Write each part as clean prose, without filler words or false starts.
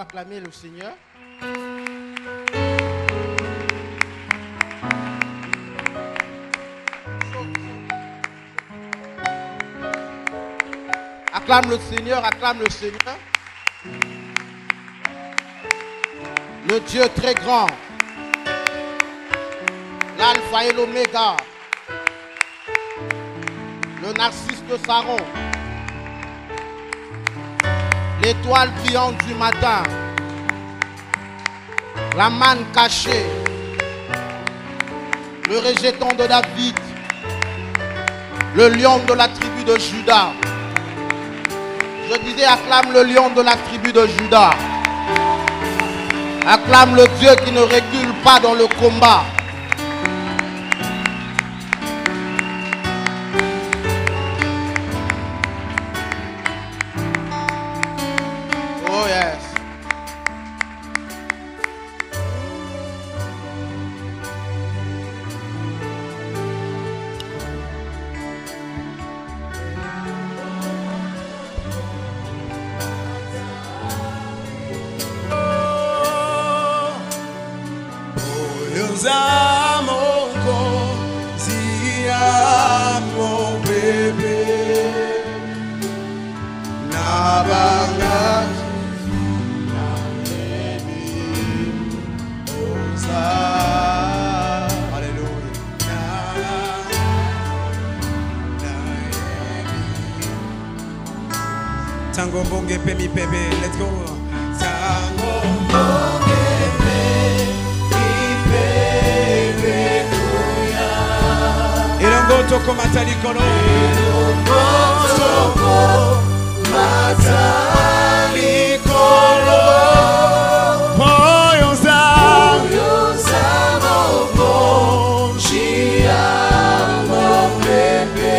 acclamer le Seigneur. Acclame le Seigneur, acclame le Seigneur. Le Dieu très grand. L'alpha et l'oméga. Le narcisse de Saron. L'étoile brillante du matin. La manne cachée. Le rejeton de David. Le lion de la tribu de Juda. Je disais, acclame le lion de la tribu de Juda. Acclame le Dieu qui ne recule pas dans le combat. Oh yes. Tango bonge pe mi pepe, let's go. Tango bonge pe mi pepe kuya. Irongo toko matali kono. Irongo toko matali kono. Poyoza mobo shia mo pepe.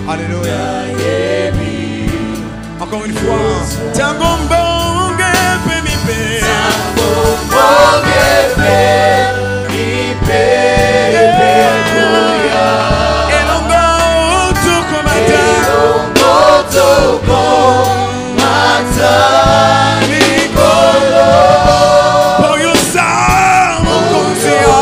Alléluia. Encore une fois. Tango bonge pe mi pe. Tango bonge pe mi pepe kuya. Elongo toko mata. Elongo toko mata mikolo. Poyoza mokonzia.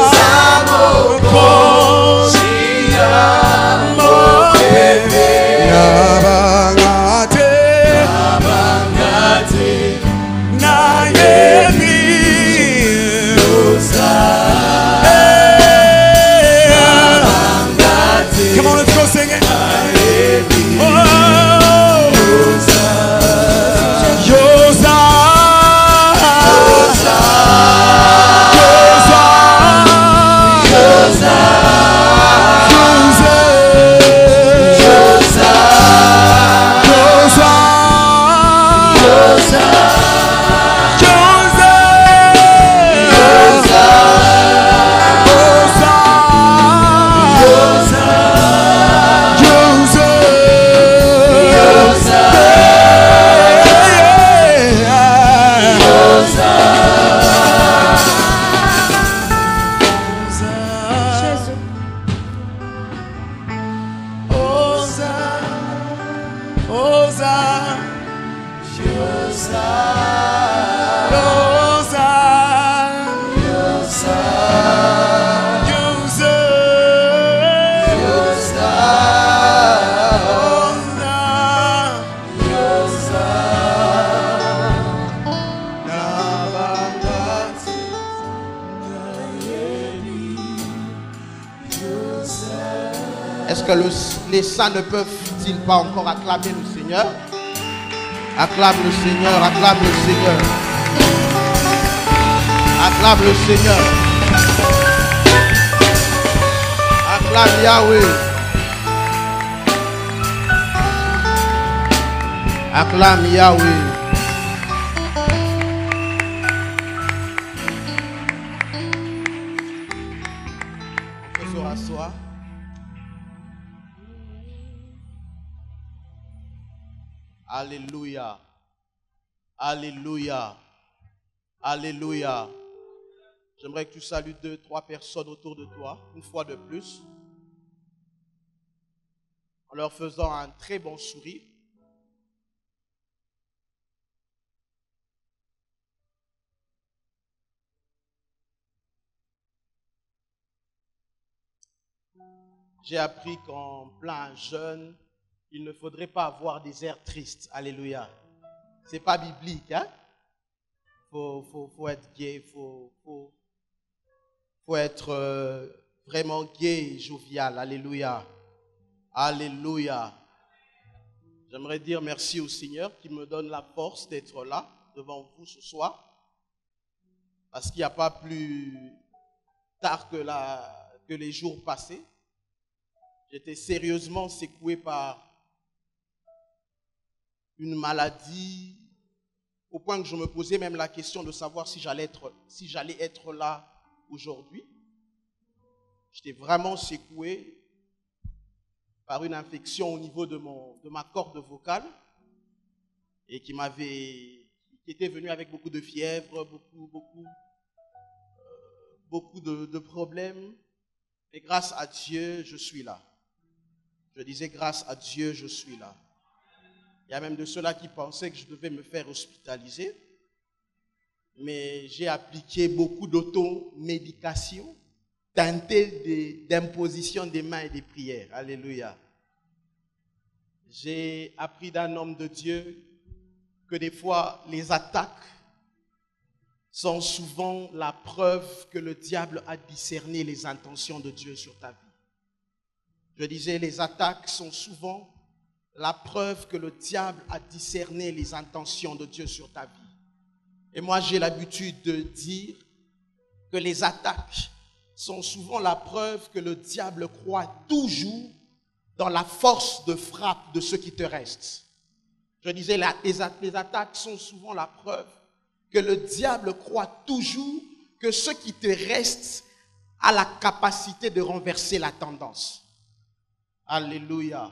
Come on, let's go sing it. Oh, Yosa, Est-ce que les saints ne peuvent-ils pas encore acclamer le Seigneur? Acclame le Seigneur, acclame le Seigneur. Acclame le Seigneur. Acclame Yahweh. Acclame Yahweh. On peut se rasseoir. Alléluia. Alléluia. Alléluia. J'aimerais que tu salues 2, 3 personnes autour de toi, une fois de plus, en leur faisant un très bon sourire. J'ai appris qu'en plein jeûne, il ne faudrait pas avoir des airs tristes. Alléluia. C'est pas biblique, hein? Faut être gai, faut être vraiment gai et jovial. Alléluia. Alléluia. J'aimerais dire merci au Seigneur qui me donne la force d'être là devant vous ce soir. Parce qu'il n'y a pas plus tard que les jours passés. J'étais sérieusement secoué par une maladie, au point que je me posais même la question de savoir si j'allais être là aujourd'hui. J'étais vraiment secoué par une infection au niveau de ma corde vocale et qui était venue avec beaucoup de fièvre, beaucoup de problèmes. Et grâce à Dieu, je suis là. Je disais grâce à Dieu, je suis là. Il y a même de ceux-là qui pensaient que je devais me faire hospitaliser. Mais j'ai appliqué beaucoup d'automédication, teinté d'imposition des mains et des prières. Alléluia. J'ai appris d'un homme de Dieu que des fois, les attaques sont souvent la preuve que le diable a discerné les intentions de Dieu sur ta vie. Je disais, les attaques sont souvent la preuve que le diable a discerné les intentions de Dieu sur ta vie. Et moi, j'ai l'habitude de dire que les attaques sont souvent la preuve que le diable croit toujours dans la force de frappe de ceux qui te restent. Je disais, les attaques sont souvent la preuve que le diable croit toujours que ceux qui te restent a la capacité de renverser la tendance. Alléluia.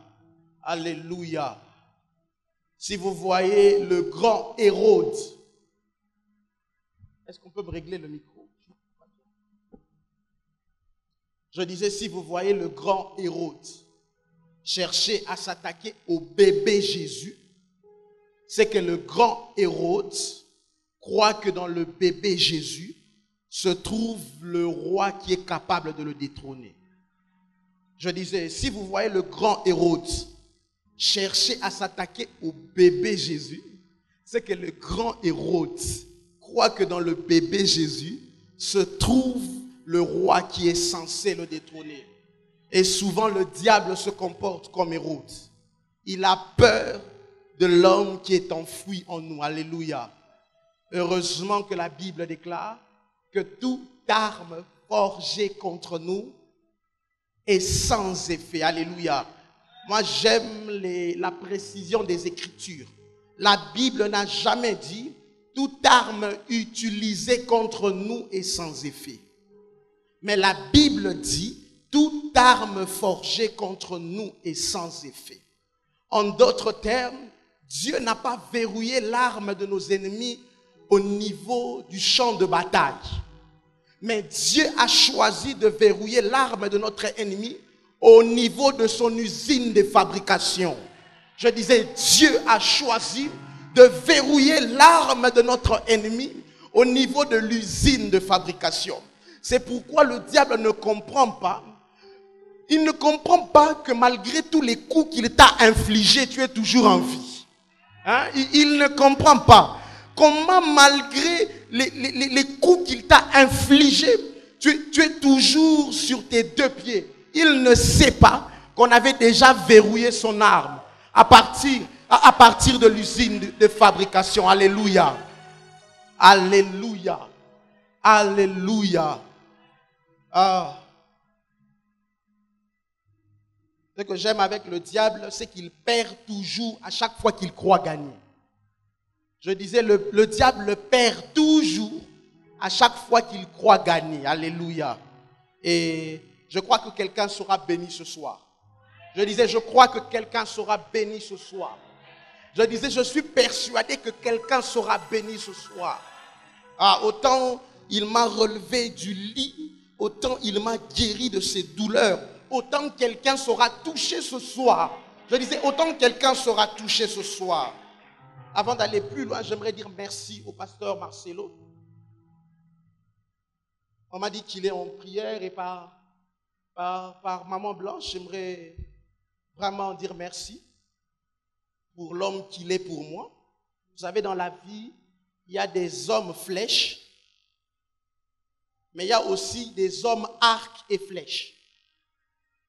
Alléluia. Si vous voyez le grand Hérode, est-ce qu'on peut me régler le micro? Je disais, si vous voyez le grand Hérode chercher à s'attaquer au bébé Jésus, c'est que le grand Hérode croit que dans le bébé Jésus se trouve le roi qui est capable de le détrôner. Je disais, si vous voyez le grand Hérode chercher à s'attaquer au bébé Jésus, c'est que le grand Hérode croit que dans le bébé Jésus se trouve le roi qui est censé le détrôner. Et souvent le diable se comporte comme Hérode. Il a peur de l'homme qui est enfoui en nous. Alléluia. Heureusement que la Bible déclare que toute arme forgée contre nous est sans effet. Alléluia. Moi, j'aime la précision des Écritures. La Bible n'a jamais dit toute arme utilisée contre nous est sans effet. Mais la Bible dit toute arme forgée contre nous est sans effet. En d'autres termes, Dieu n'a pas verrouillé l'arme de nos ennemis au niveau du champ de bataille. Mais Dieu a choisi de verrouiller l'arme de notre ennemi au niveau de son usine de fabrication. Je disais, Dieu a choisi de verrouiller l'arme de notre ennemi au niveau de l'usine de fabrication. C'est pourquoi le diable ne comprend pas. Il ne comprend pas que malgré tous les coups qu'il t'a infligés, tu es toujours en vie. Hein? Il ne comprend pas. Comment malgré les coups qu'il t'a infligés, tu es toujours sur tes deux pieds. Il ne sait pas qu'on avait déjà verrouillé son arme à partir de l'usine de fabrication. Alléluia. Alléluia. Alléluia. Ah. Ce que j'aime avec le diable, c'est qu'il perd toujours à chaque fois qu'il croit gagner. Je disais, le diable perd toujours à chaque fois qu'il croit gagner. Alléluia. Et je crois que quelqu'un sera béni ce soir. Je disais, je crois que quelqu'un sera béni ce soir. Je disais, je suis persuadé que quelqu'un sera béni ce soir. Ah, autant il m'a relevé du lit, autant il m'a guéri de ses douleurs. Autant quelqu'un sera touché ce soir. Je disais, autant quelqu'un sera touché ce soir. Avant d'aller plus loin, j'aimerais dire merci au pasteur Marcelo. On m'a dit qu'il est en prière et par Maman Blanche, j'aimerais vraiment dire merci pour l'homme qu'il est pour moi. Vous savez, dans la vie, il y a des hommes flèches, mais il y a aussi des hommes arcs et flèches.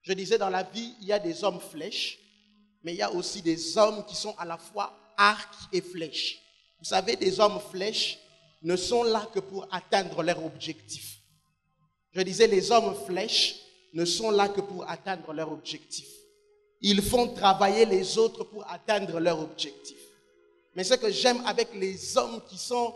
Je disais, dans la vie, il y a des hommes flèches, mais il y a aussi des hommes qui sont à la fois arcs et flèches. Vous savez, des hommes flèches ne sont là que pour atteindre leur objectif. Je disais, les hommes flèches ne sont là que pour atteindre leur objectif. Ils font travailler les autres pour atteindre leur objectif. Mais ce que j'aime avec les hommes qui sont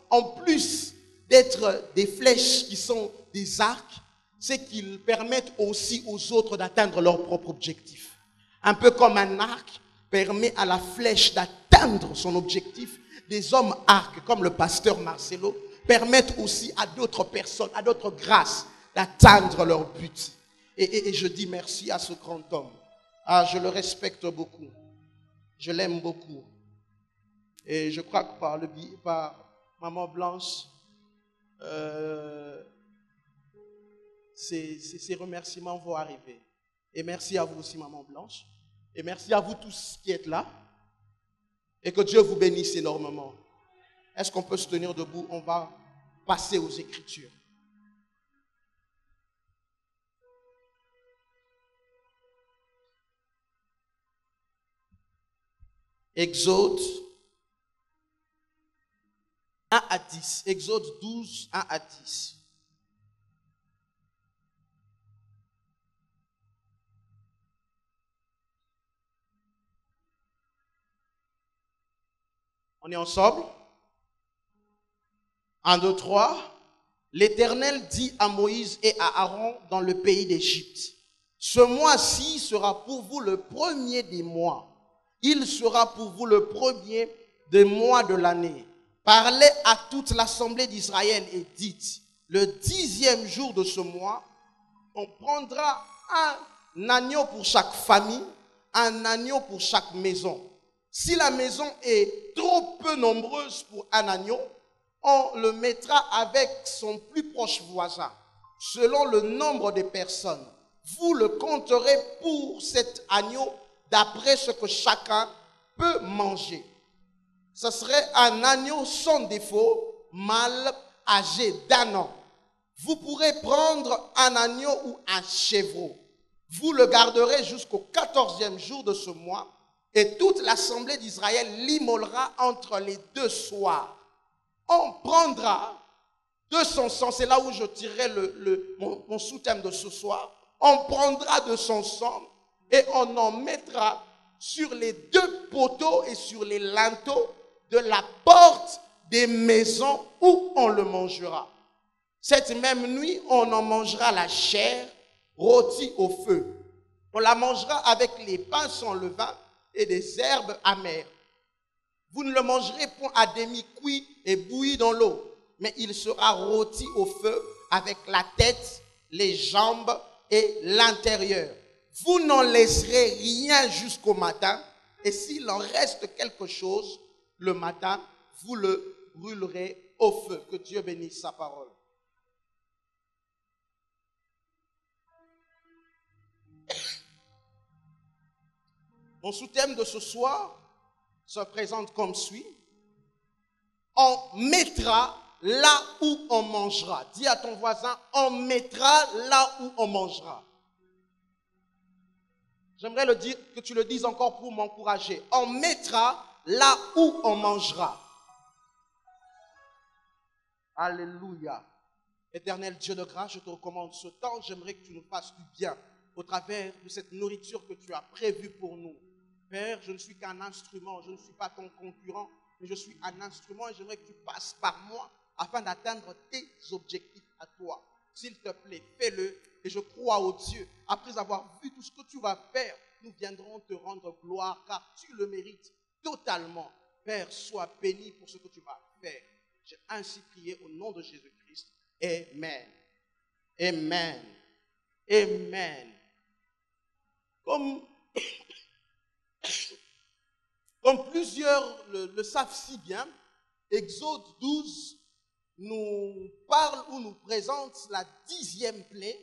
en plus d'être des flèches, qui sont des arcs, c'est qu'ils permettent aussi aux autres d'atteindre leur propre objectif. Un peu comme un arc permet à la flèche d'atteindre son objectif, des hommes arcs, comme le pasteur Marcelo, permettent aussi à d'autres personnes, à d'autres grâces, d'atteindre leur but. Et je dis merci à ce grand homme. Ah, je le respecte beaucoup. Je l'aime beaucoup. Et je crois que par Maman Blanche, ces remerciements vont arriver. Et merci à vous aussi, Maman Blanche. Et merci à vous tous qui êtes là. Et que Dieu vous bénisse énormément. Est-ce qu'on peut se tenir debout? On va passer aux Écritures. Exode 1 à 10. Exode 12, 1 à 10. On est ensemble? 1, 2, 3. L'Éternel dit à Moïse et à Aaron dans le pays d'Égypte: ce mois-ci sera pour vous le premier des mois. Il sera pour vous le premier des mois de l'année. Parlez à toute l'assemblée d'Israël et dites: le 10e jour de ce mois, on prendra un agneau pour chaque famille, un agneau pour chaque maison. Si la maison est trop peu nombreuse pour un agneau, on le mettra avec son plus proche voisin, selon le nombre de personnes. Vous le compterez pour cet agneau d'après ce que chacun peut manger. Ce serait un agneau sans défaut, mâle, âgé d'1 an. Vous pourrez prendre un agneau ou un chèvreau. Vous le garderez jusqu'au 14e jour de ce mois, et toute l'assemblée d'Israël l'immolera entre les 2 soirs. On prendra de son sang, c'est là où je tirerai mon sous-thème de ce soir. On prendra de son sang et on en mettra sur les 2 poteaux et sur les linteaux de la porte des maisons où on le mangera. Cette même nuit, on en mangera la chair rôtie au feu. On la mangera avec les pains sans levain et des herbes amères. Vous ne le mangerez point à demi-cuit et bouilli dans l'eau, mais il sera rôti au feu avec la tête, les jambes et l'intérieur. Vous n'en laisserez rien jusqu'au matin, et s'il en reste quelque chose, le matin, vous le brûlerez au feu. Que Dieu bénisse sa parole. Mon sous-thème de ce soir se présente comme suit. On mettra là où on mangera. Dis à ton voisin, on mettra là où on mangera. J'aimerais le dire, que tu le dises encore pour m'encourager. On mettra là où on mangera. Alléluia. Éternel Dieu de grâce, je te recommande ce temps. J'aimerais que tu nous fasses du bien au travers de cette nourriture que tu as prévue pour nous. Père, je ne suis qu'un instrument, je ne suis pas ton concurrent, mais je suis un instrument et j'aimerais que tu passes par moi afin d'atteindre tes objectifs à toi. S'il te plaît, fais-le et je crois au Dieu. Après avoir vu tout ce que tu vas faire, nous viendrons te rendre gloire car tu le mérites totalement. Père, sois béni pour ce que tu vas faire. J'ai ainsi prié au nom de Jésus-Christ. Amen. Amen. Amen. Comme plusieurs le savent si bien, Exode 12 nous parle ou nous présente la 10e plaie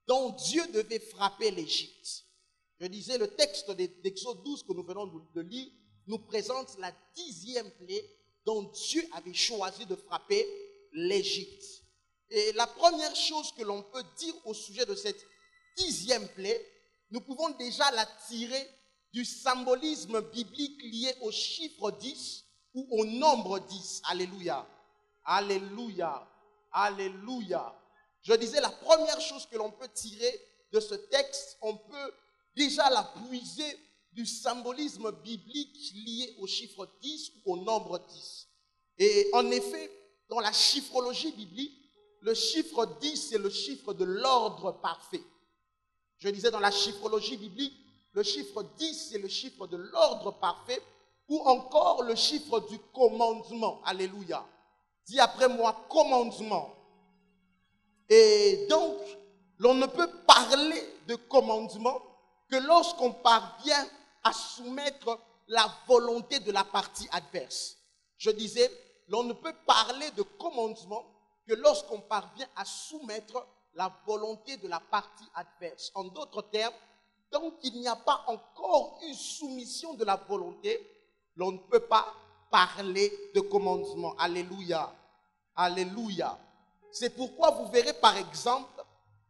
dont Dieu devait frapper l'Égypte. Je disais, le texte d'Exode 12 que nous venons de lire nous présente la 10e plaie dont Dieu avait choisi de frapper l'Égypte. Et la première chose que l'on peut dire au sujet de cette 10e plaie, nous pouvons déjà la tirer du symbolisme biblique lié au chiffre 10 ou au nombre 10. Alléluia. Alléluia. Alléluia. Je disais, la première chose que l'on peut tirer de ce texte, on peut déjà la puiser du symbolisme biblique lié au chiffre 10 ou au nombre 10. Et en effet, dans la chiffrologie biblique, le chiffre 10, c'est le chiffre de l'ordre parfait. Je disais, dans la chiffrologie biblique, le chiffre 10, c'est le chiffre de l'ordre parfait, ou encore le chiffre du commandement. Alléluia. Dis après moi, commandement. Et donc, l'on ne peut parler de commandement que lorsqu'on parvient à soumettre la volonté de la partie adverse. Je disais, l'on ne peut parler de commandement que lorsqu'on parvient à soumettre la volonté de la partie adverse. En d'autres termes, tant qu'il n'y a pas encore une soumission de la volonté, l'on ne peut pas parler de commandement. Alléluia. Alléluia. C'est pourquoi vous verrez par exemple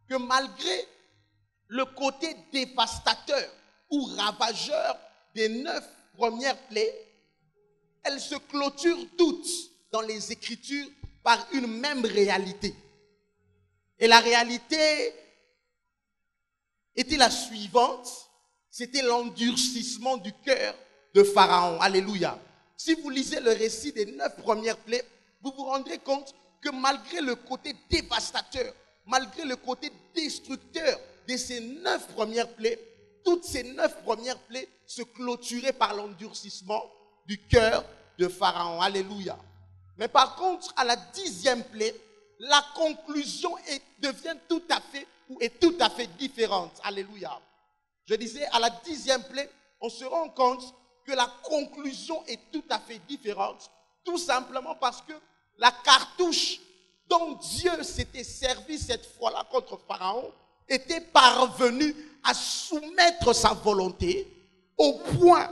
que malgré le côté dévastateur ou ravageur des 9 premières plaies, elles se clôturent toutes dans les Écritures par une même réalité. Et la réalité était la suivante, c'était l'endurcissement du cœur de Pharaon. Alléluia. Si vous lisez le récit des 9 premières plaies, vous vous rendrez compte que malgré le côté dévastateur, malgré le côté destructeur de ces 9 premières plaies, toutes ces 9 premières plaies se clôturaient par l'endurcissement du cœur de Pharaon. Alléluia. Mais par contre, à la 10e plaie, la conclusion devient tout à fait différente. Alléluia. Je disais, à la 10e plaie, on se rend compte que la conclusion est tout à fait différente, tout simplement parce que la cartouche dont Dieu s'était servi cette fois-là contre Pharaon était parvenue à soumettre sa volonté au point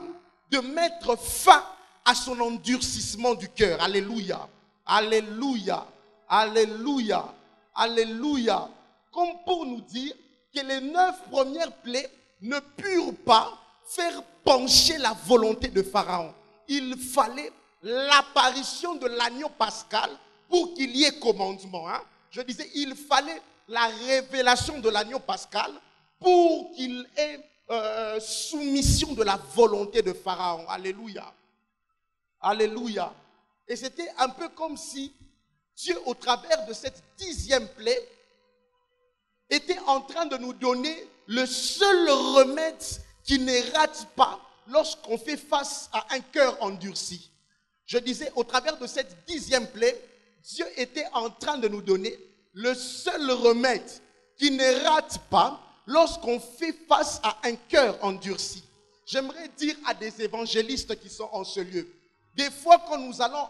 de mettre fin à son endurcissement du cœur. Alléluia. Alléluia. Alléluia. Alléluia. Comme pour nous dire que les 9 premières plaies ne purent pas faire pencher la volonté de Pharaon. Il fallait l'apparition de l'agneau pascal pour qu'il y ait commandement. Je disais, il fallait la révélation de l'agneau pascal pour qu'il ait soumission de la volonté de Pharaon. Alléluia. Alléluia. Et c'était un peu comme si Dieu, au travers de cette 10e plaie, était en train de nous donner le seul remède qui ne rate pas lorsqu'on fait face à un cœur endurci. Je disais, au travers de cette 10e plaie, Dieu était en train de nous donner le seul remède qui ne rate pas lorsqu'on fait face à un cœur endurci. J'aimerais dire à des évangélistes qui sont en ce lieu, des fois quand nous allons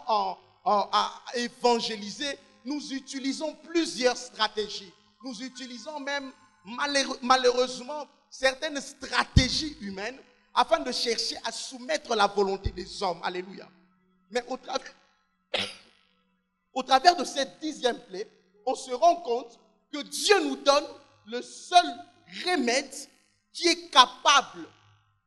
à évangéliser, nous utilisons plusieurs stratégies. Nous utilisons même malheureusement certaines stratégies humaines afin de chercher à soumettre la volonté des hommes. Alléluia. Mais au travers de cette 10e plaie, on se rend compte que Dieu nous donne le seul remède qui est capable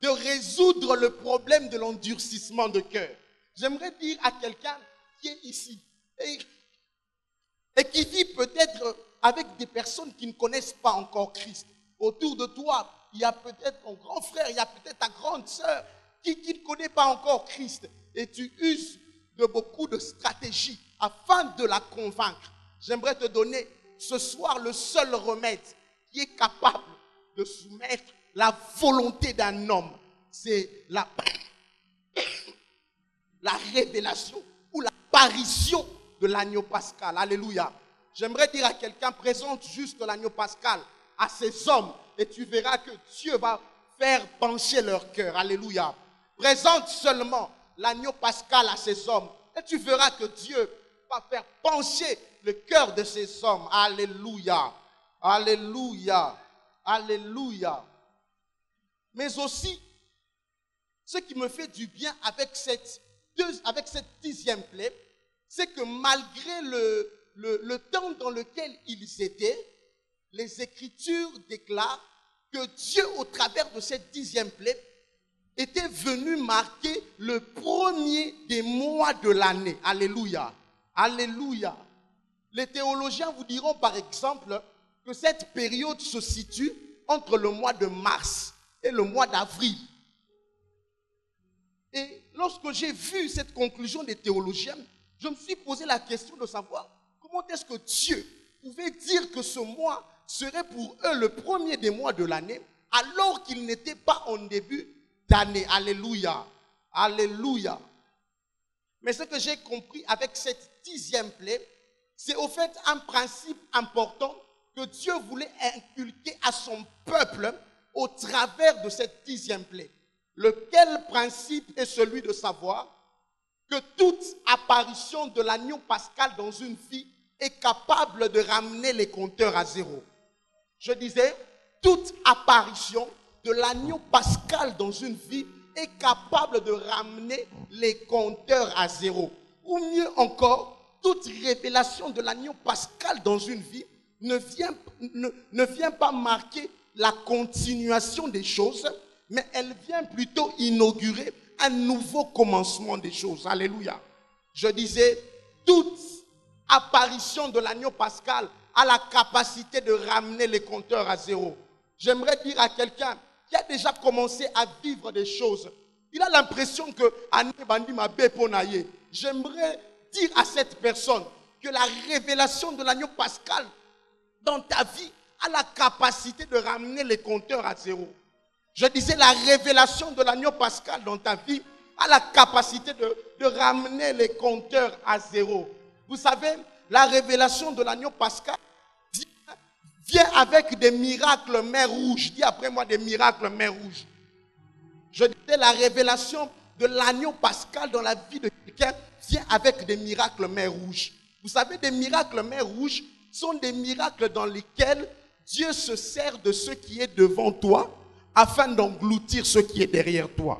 de résoudre le problème de l'endurcissement de cœur. J'aimerais dire à quelqu'un qui est ici et qui vit peut-être avec des personnes qui ne connaissent pas encore Christ. Autour de toi, il y a peut-être ton grand frère, il y a peut-être ta grande sœur qui ne connaît pas encore Christ. Et tu uses de beaucoup de stratégies afin de la convaincre. J'aimerais te donner ce soir le seul remède qui est capable de soumettre la volonté d'un homme. C'est la révélation ou l'apparition de l'agneau pascal. Alléluia. J'aimerais dire à quelqu'un, présente juste l'agneau pascal à ces hommes et tu verras que Dieu va faire pencher leur cœur. Alléluia. Présente seulement l'agneau pascal à ces hommes et tu verras que Dieu va faire pencher le cœur de ces hommes. Alléluia. Alléluia. Alléluia. Mais aussi, ce qui me fait du bien avec cette 10e plaie, c'est que malgré le temps dans lequel ils étaient, les Écritures déclarent que Dieu, au travers de cette 10e plaie, était venu marquer le premier des mois de l'année. Alléluia. Alléluia. Les théologiens vous diront par exemple que cette période se situe entre le mois de mars et le mois d'avril. Et lorsque j'ai vu cette conclusion des théologiens, je me suis posé la question de savoir comment est-ce que Dieu pouvait dire que ce mois serait pour eux le premier des mois de l'année, alors qu'il n'était pas en début d'année. Alléluia. Alléluia. Mais ce que j'ai compris avec cette 10e plaie, c'est au fait un principe important que Dieu voulait inculquer à son peuple au travers de cette 10e plaie. Lequel principe est celui de savoir que toute apparition de l'agneau pascal dans une vie est capable de ramener les compteurs à zéro. Je disais, toute apparition de l'agneau pascal dans une vie est capable de ramener les compteurs à zéro. Ou mieux encore, toute révélation de l'agneau pascal dans une vie ne vient pas marquer la continuation des choses, mais elle vient plutôt inaugurer un nouveau commencement des choses. Alléluia. Je disais, toute apparition de l'agneau pascal a la capacité de ramener les compteurs à zéro. J'aimerais dire à quelqu'un qui a déjà commencé à vivre des choses, il a l'impression que j'aimerais dire à cette personne que la révélation de l'agneau pascal dans ta vie a la capacité de ramener les compteurs à zéro. Je disais, la révélation de l'agneau pascal dans ta vie a la capacité de ramener les compteurs à zéro. Vous savez, la révélation de l'agneau pascal vient avec des miracles mer rouge. Dis après moi, des miracles mer rouge. Je disais, la révélation de l'agneau pascal dans la vie de quelqu'un vient avec des miracles mer rouge. Vous savez, des miracles mer rouge sont des miracles dans lesquels Dieu se sert de ce qui est devant toi afin d'engloutir ce qui est derrière toi.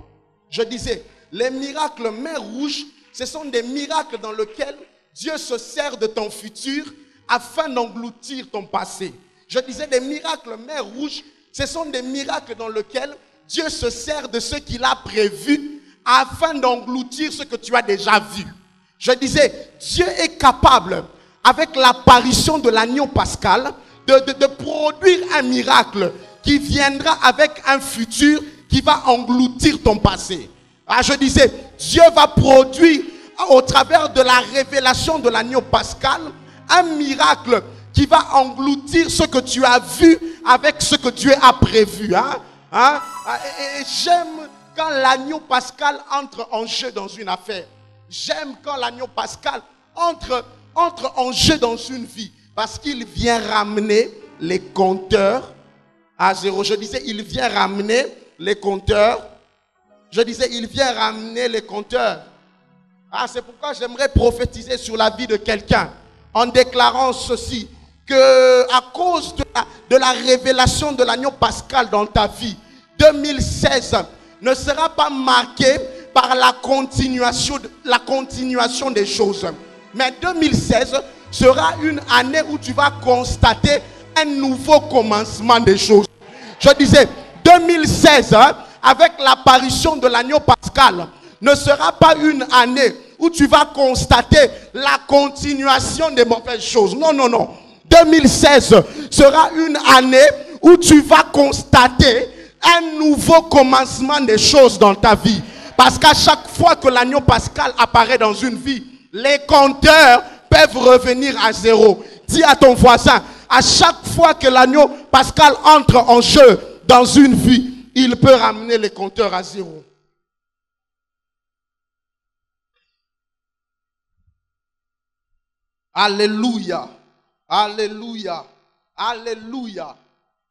Je disais, les miracles mer rouge, ce sont des miracles dans lesquels Dieu se sert de ton futur afin d'engloutir ton passé. Je disais, des miracles mer rouge, ce sont des miracles dans lesquels Dieu se sert de ce qu'il a prévu afin d'engloutir ce que tu as déjà vu. Je disais, Dieu est capable, avec l'apparition de l'agneau pascal, de produire un miracle qui viendra avec un futur qui va engloutir ton passé. Je disais, Dieu va produire au travers de la révélation de l'agneau pascal un miracle qui va engloutir ce que tu as vu avec ce que Dieu a prévu. Et j'aime quand l'agneau pascal entre en jeu dans une affaire. J'aime quand l'agneau pascal entre en jeu dans une vie. Parce qu'il vient ramener les compteurs à zéro. Je disais, il vient ramener les compteurs. Je disais, il vient ramener les compteurs. C'est pourquoi j'aimerais prophétiser sur la vie de quelqu'un en déclarant ceci, que à cause de la révélation de l'agneau pascal dans ta vie, 2016 ne sera pas marqué par la continuation des choses. Mais 2016 sera une année où tu vas constater un nouveau commencement des choses. Je disais, 2016, avec l'apparition de l'agneau pascal, ne sera pas une année où tu vas constater la continuation des mauvaises choses. Non, non, non. 2016 sera une année où tu vas constater un nouveau commencement des choses dans ta vie. Parce qu'à chaque fois que l'agneau pascal apparaît dans une vie, les compteurs peuvent revenir à zéro. Dis à ton voisin, à chaque fois que l'agneau pascal entre en jeu dans une vie, il peut ramener les compteurs à zéro. Alléluia. Alléluia. Alléluia.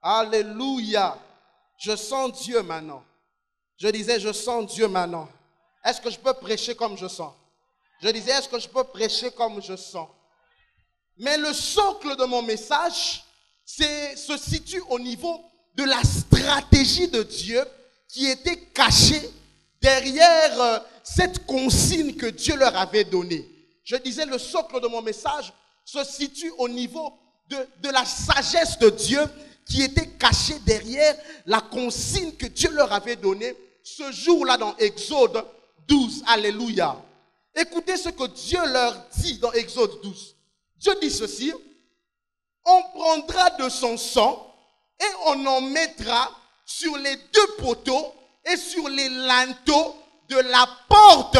Alléluia. Je sens Dieu maintenant. Je disais, je sens Dieu maintenant. Est-ce que je peux prêcher comme je sens? Je disais, est-ce que je peux prêcher comme je sens? Mais le socle de mon message se situe au niveau de la stratégie de Dieu qui était cachée derrière cette consigne que Dieu leur avait donnée. Je disais, le socle de mon message se situe au niveau de la sagesse de Dieu qui était cachée derrière la consigne que Dieu leur avait donnée ce jour-là dans Exode 12. Alléluia. Écoutez ce que Dieu leur dit dans Exode 12. Dieu dit ceci: on prendra de son sang et on en mettra sur les deux poteaux et sur les linteaux de la porte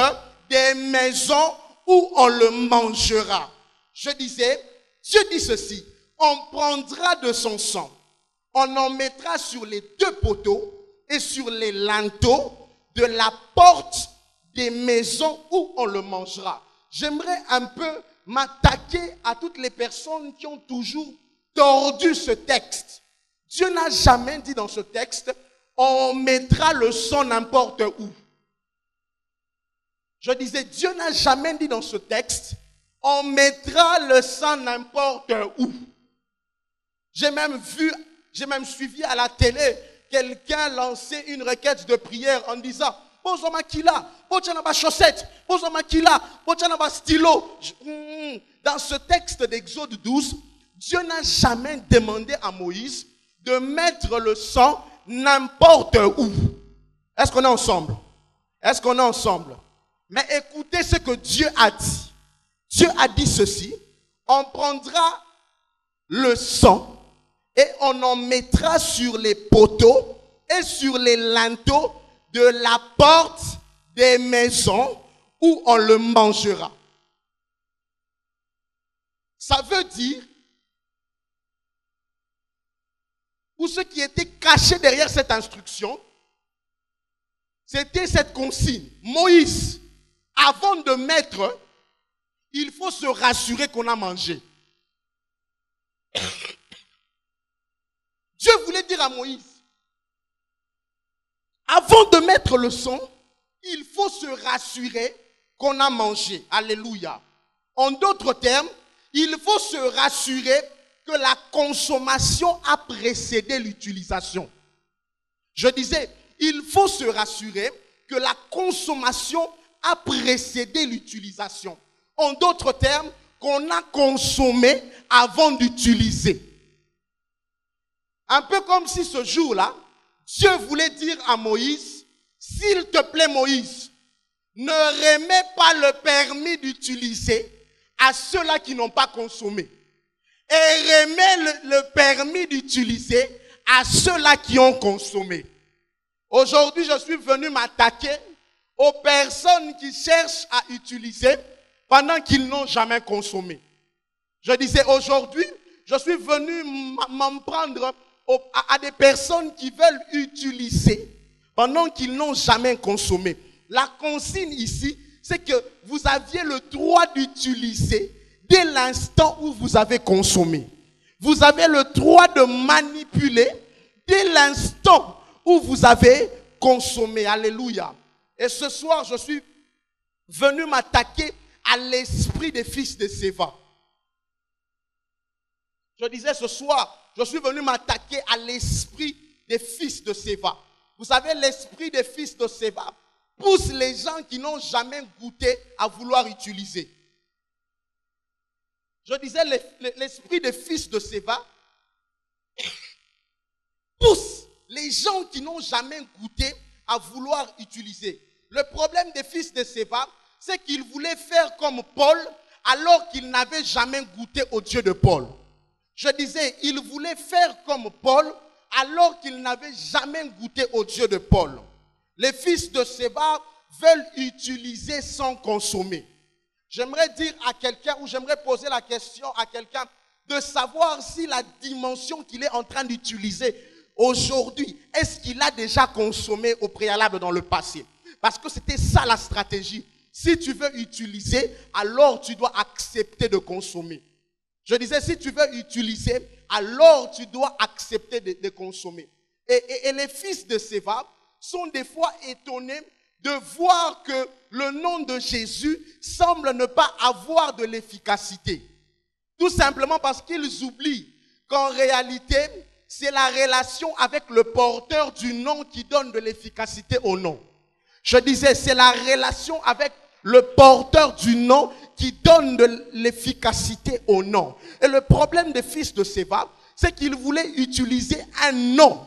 des maisons où on le mangera. Je disais, Dieu dit ceci: on prendra de son sang, on en mettra sur les deux poteaux et sur les linteaux de la porte des maisons où on le mangera. J'aimerais un peu m'attaquer à toutes les personnes qui ont toujours tordu ce texte. Dieu n'a jamais dit dans ce texte, on mettra le sang n'importe où. Je disais, Dieu n'a jamais dit dans ce texte, on mettra le sang n'importe où. J'ai même suivi à la télé quelqu'un lancer une requête de prière en disant, pose ma kila, pose ma chaussette, pose ma kila, pose ma stylo. Dans ce texte d'Exode 12, Dieu n'a jamais demandé à Moïse de mettre le sang n'importe où. Est-ce qu'on est ensemble? Est-ce qu'on est ensemble? Mais écoutez ce que Dieu a dit. Dieu a dit ceci: on prendra le sang et on en mettra sur les poteaux et sur les linteaux de la porte des maisons où on le mangera. Ça veut dire, ou ce qui était caché derrière cette instruction, c'était cette consigne. Moïse, avant de mettre, il faut se rassurer qu'on a mangé. Dieu voulait dire à Moïse, avant de mettre le sang, il faut se rassurer qu'on a mangé. Alléluia. En d'autres termes, il faut se rassurer que la consommation a précédé l'utilisation. Je disais, il faut se rassurer que la consommation a précédé l'utilisation. En d'autres termes, qu'on a consommé avant d'utiliser. Un peu comme si ce jour-là, Dieu voulait dire à Moïse, s'il te plaît Moïse, ne remets pas le permis d'utiliser à ceux-là qui n'ont pas consommé. Et remets le permis d'utiliser à ceux-là qui ont consommé. Aujourd'hui, je suis venu m'attaquer aux personnes qui cherchent à utiliser pendant qu'ils n'ont jamais consommé. Je disais, aujourd'hui, je suis venu m'en prendre à des personnes qui veulent utiliser pendant qu'ils n'ont jamais consommé. La consigne ici, c'est que vous aviez le droit d'utiliser dès l'instant où vous avez consommé. Vous avez le droit de manipuler dès l'instant où vous avez consommé. Alléluia. Et ce soir, je suis venu m'attaquer à l'esprit des fils de Séva. Je disais ce soir, je suis venu m'attaquer à l'esprit des fils de Séva. Vous savez, l'esprit des fils de Séva pousse les gens qui n'ont jamais goûté à vouloir utiliser. Je disais, l'esprit des fils de Séva pousse les gens qui n'ont jamais goûté à vouloir utiliser. Le problème des fils de Séva, c'est qu'ils voulaient faire comme Paul alors qu'ils n'avaient jamais goûté au Dieu de Paul. Je disais, ils voulaient faire comme Paul alors qu'ils n'avaient jamais goûté au Dieu de Paul. Les fils de Séva veulent utiliser sans consommer. J'aimerais dire à quelqu'un, ou j'aimerais poser la question à quelqu'un, de savoir si la dimension qu'il est en train d'utiliser aujourd'hui, est-ce qu'il a déjà consommé au préalable dans le passé? Parce que c'était ça la stratégie. si tu veux utiliser, alors tu dois accepter de consommer. Je disais, si tu veux utiliser, alors tu dois accepter de consommer. Et les fils de Séva sont des fois étonnés de voir que le nom de Jésus semble ne pas avoir de l'efficacité. Tout simplement parce qu'ils oublient qu'en réalité, c'est la relation avec le porteur du nom qui donne de l'efficacité au nom. Je disais, c'est la relation avec le porteur du nom qui donne de l'efficacité au nom. Et le problème des fils de Séva, c'est qu'ils voulaient utiliser un nom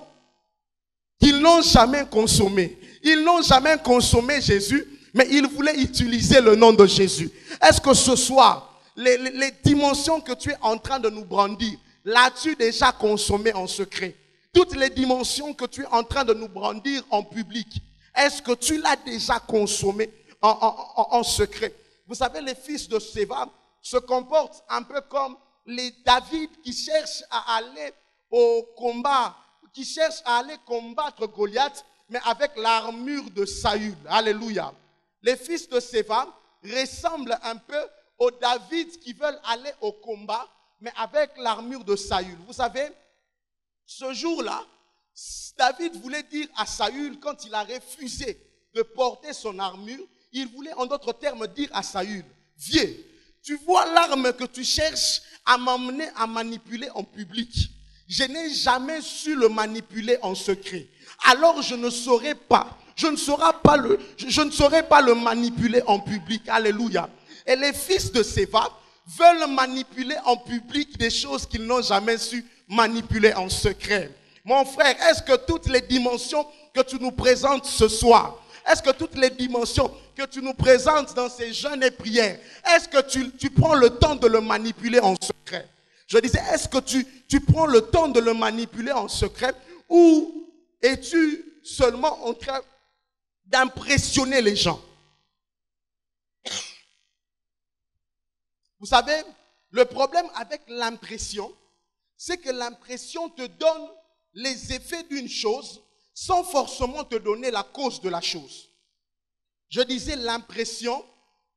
qu'ils n'ont jamais consommé. Ils n'ont jamais consommé Jésus, mais ils voulaient utiliser le nom de Jésus. Est-ce que ce soir, les dimensions que tu es en train de nous brandir, l'as-tu déjà consommé en secret? Toutes les dimensions que tu es en train de nous brandir en public, est-ce que tu l'as déjà consommé en secret? Vous savez, les fils de Séva se comportent un peu comme les David qui cherchent à aller au combat, qui cherchent à aller combattre Goliath, mais avec l'armure de Saül. Alléluia. Les fils de Séva ressemblent un peu aux David qui veulent aller au combat, mais avec l'armure de Saül. Vous savez, ce jour-là, David voulait dire à Saül, quand il a refusé de porter son armure, il voulait en d'autres termes dire à Saül, viens, tu vois l'arme que tu cherches à m'emmener à manipuler en public. Je n'ai jamais su le manipuler en secret. Alors je ne saurais pas le manipuler en public. Alléluia. Et les fils de Séva veulent manipuler en public des choses qu'ils n'ont jamais su manipuler en secret. Mon frère, est-ce que toutes les dimensions que tu nous présentes ce soir, est-ce que toutes les dimensions que tu nous présentes dans ces jeûnes et prières, est-ce que tu prends le temps de le manipuler en secret? Je disais, est-ce que tu prends le temps de le manipuler en secret ou es-tu seulement en train d'impressionner les gens? Vous savez, le problème avec l'impression, c'est que l'impression te donne les effets d'une chose sans forcément te donner la cause de la chose. Je disais, l'impression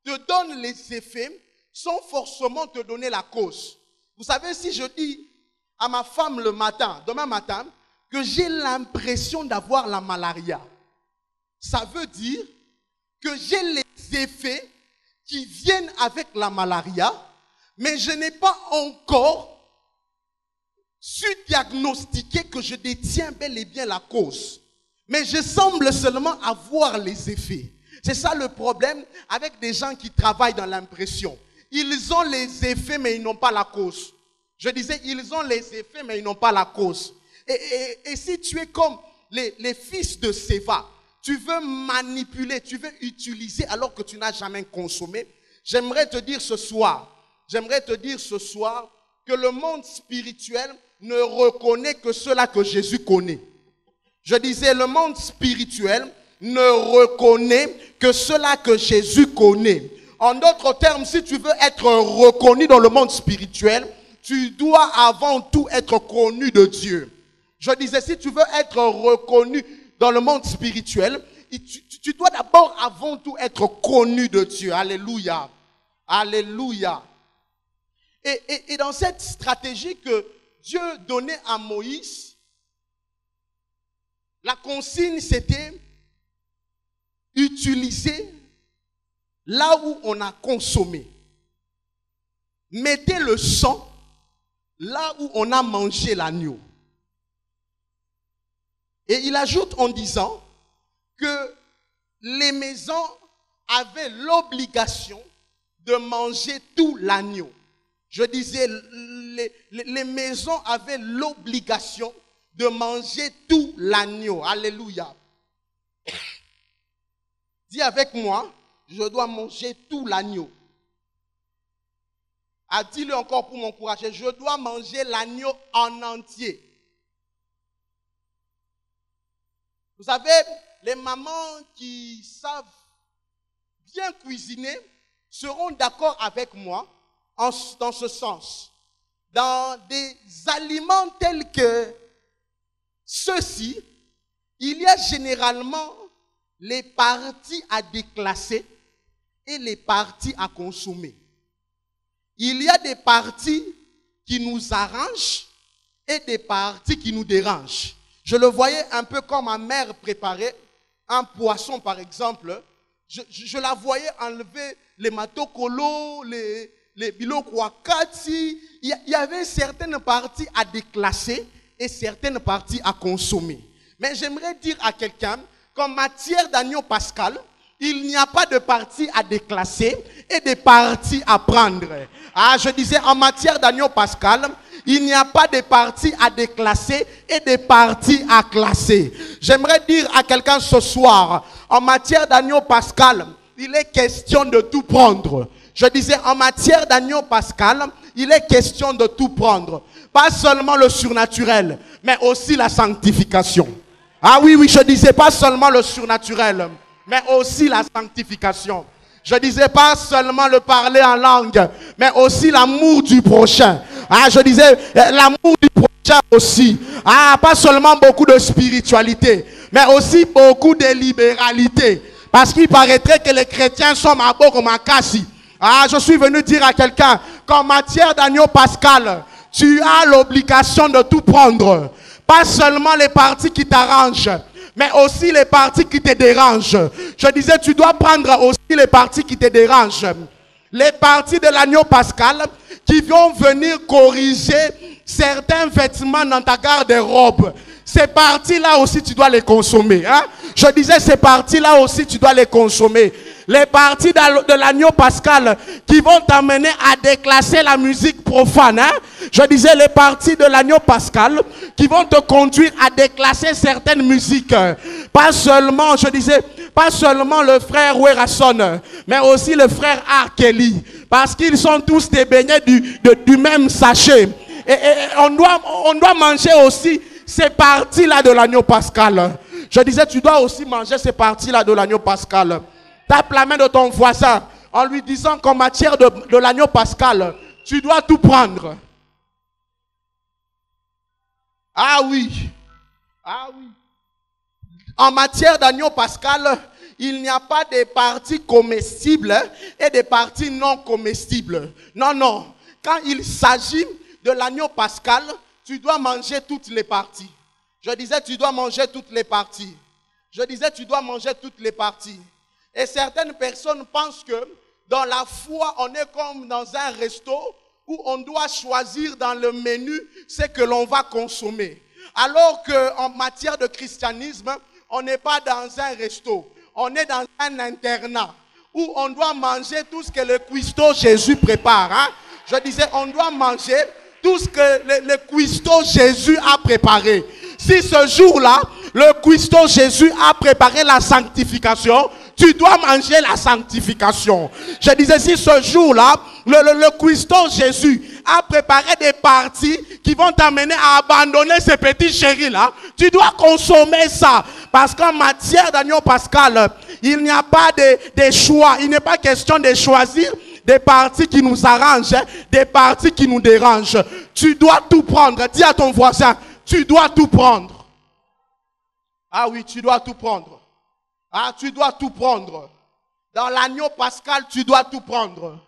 te donne les effets sans forcément te donner la cause. Vous savez, si je dis à ma femme le matin, demain matin, que j'ai l'impression d'avoir la malaria, ça veut dire que j'ai les effets qui viennent avec la malaria, mais je n'ai pas encore su diagnostiquer que je détiens bel et bien la cause. Mais je semble seulement avoir les effets. C'est ça le problème avec des gens qui travaillent dans l'impression. Ils ont les effets, mais ils n'ont pas la cause. Je disais, ils ont les effets, mais ils n'ont pas la cause. Et si tu es comme les fils de Séva, tu veux manipuler, tu veux utiliser alors que tu n'as jamais consommé, j'aimerais te dire ce soir que le monde spirituel ne reconnaît que cela que Jésus connaît. Je disais, le monde spirituel ne reconnaît que cela que Jésus connaît. En d'autres termes, si tu veux être reconnu dans le monde spirituel, tu dois avant tout être connu de Dieu. Je disais, si tu veux être reconnu dans le monde spirituel, tu dois d'abord avant tout être connu de Dieu. Alléluia. Alléluia. Et dans cette stratégie que Dieu donnait à Moïse, la consigne c'était utiliser là où on a consommé. Mettez le sang là où on a mangé l'agneau. Et il ajoute en disant que les maisons avaient l'obligation de manger tout l'agneau. Je disais, les maisons avaient l'obligation de manger tout l'agneau. Alléluia. Dis avec moi, je dois manger tout l'agneau. Ah, dis-le encore pour m'encourager, je dois manger l'agneau en entier. Vous savez, les mamans qui savent bien cuisiner seront d'accord avec moi dans ce sens. Dans des aliments tels que ceux-ci, il y a généralement les parties à déclasser et les parties à consommer. Il y a des parties qui nous arrangent et des parties qui nous dérangent. Je le voyais un peu comme ma mère préparait un poisson, par exemple. Je la voyais enlever les matokolos, les biloko wakati. Il y avait certaines parties à déclasser et certaines parties à consommer. Mais j'aimerais dire à quelqu'un qu'en matière d'agneau pascal, il n'y a pas de partie à déclasser et de parties à prendre. Ah, je disais, en matière d'agneau pascal, il n'y a pas de parties à déclasser et de parties à classer. J'aimerais dire à quelqu'un ce soir, en matière d'agneau pascal, il est question de tout prendre. Je disais, en matière d'agneau pascal, il est question de tout prendre. Pas seulement le surnaturel, mais aussi la sanctification. Ah oui, je disais pas seulement le surnaturel, mais aussi la sanctification. Je disais pas seulement le parler en langue, mais aussi l'amour du prochain. Ah, je disais l'amour du prochain aussi. Ah, pas seulement beaucoup de spiritualité, mais aussi beaucoup de libéralité. Parce qu'il paraîtrait que les chrétiens sont mabos comme un cassi. Ah, je suis venu dire à quelqu'un qu'en matière d'agneau pascal, tu as l'obligation de tout prendre. Pas seulement les parties qui t'arrangent, mais aussi les parties qui te dérangent. Je disais, tu dois prendre aussi les parties qui te dérangent. Les parties de l'agneau pascal qui vont venir corriger certains vêtements dans ta garde-robe. Ces parties-là aussi, tu dois les consommer. Hein? Je disais, ces parties-là aussi, tu dois les consommer. Les parties de l'agneau pascal qui vont t'amener à déclasser la musique profane. Hein? Je disais, les parties de l'agneau pascal qui vont te conduire à déclasser certaines musiques. Pas seulement, je disais, pas seulement le frère Werason, mais aussi le frère Arkeli. Parce qu'ils sont tous des beignets du même sachet. Et on doit manger aussi ces parties-là de l'agneau pascal. Je disais, tu dois aussi manger ces parties-là de l'agneau pascal. Tape la main de ton voisin en lui disant qu'en matière de l'agneau pascal, tu dois tout prendre. Ah oui. Ah oui. En matière d'agneau pascal, il n'y a pas de parties comestibles et des parties non comestibles. Non, non. Quand il s'agit de l'agneau pascal, tu dois manger toutes les parties. Je disais, tu dois manger toutes les parties. Je disais, tu dois manger toutes les parties. Et certaines personnes pensent que dans la foi, on est comme dans un resto où on doit choisir dans le menu ce que l'on va consommer. Alors qu'en matière de christianisme, on n'est pas dans un resto. On est dans un internat où on doit manger tout ce que le cuistot Jésus prépare. Hein? Je disais, on doit manger tout ce que le cuistot Jésus a préparé. Si ce jour-là, le cuistot Jésus a préparé la sanctification, tu dois manger la sanctification. Je disais, si ce jour-là, le cuistot Jésus a préparé des parties qui vont t'amener à abandonner ces petits chéris-là, tu dois consommer ça. Parce qu'en matière d'agneau pascal, il n'y a pas de choix. Il n'est pas question de choisir des parties qui nous arrangent, des parties qui nous dérangent. Tu dois tout prendre. Dis à ton voisin, tu dois tout prendre. Ah oui, tu dois tout prendre. Ah, tu dois tout prendre. Dans l'agneau pascal, tu dois tout prendre.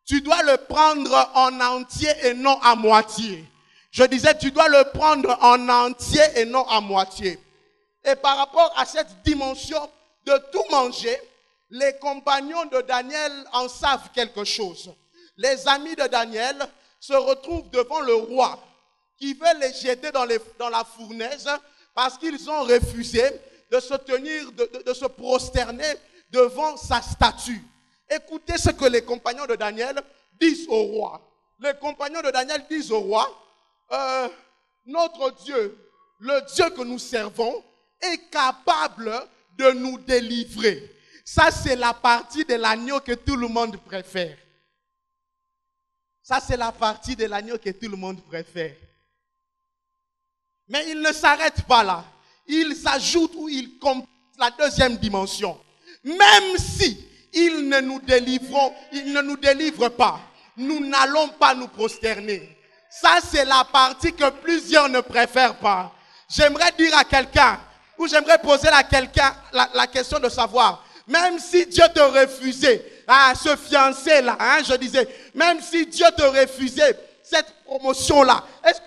Tu dois le prendre en entier et non à moitié. Je disais, tu dois le prendre en entier et non à moitié. Et par rapport à cette dimension de tout manger, les compagnons de Daniel en savent quelque chose. Les amis de Daniel se retrouvent devant le roi qui veut les jeter dans la fournaise parce qu'ils ont refusé de se tenir, de se prosterner devant sa statue. Écoutez ce que les compagnons de Daniel disent au roi. Les compagnons de Daniel disent au roi, notre Dieu, le Dieu que nous servons, est capable de nous délivrer. Ça, c'est la partie de l'agneau que tout le monde préfère. Ça, c'est la partie de l'agneau que tout le monde préfère. Mais il ne s'arrête pas là. Il s'ajoute ou il complète la deuxième dimension. Même si il ne nous délivre pas, nous n'allons pas nous prosterner. Ça, c'est la partie que plusieurs ne préfèrent pas. J'aimerais dire à quelqu'un, ou j'aimerais poser à quelqu'un la question de savoir, même si Dieu te refusait ce fiancé-là, hein, je disais, même si Dieu te refusait cette promotion-là, est-ce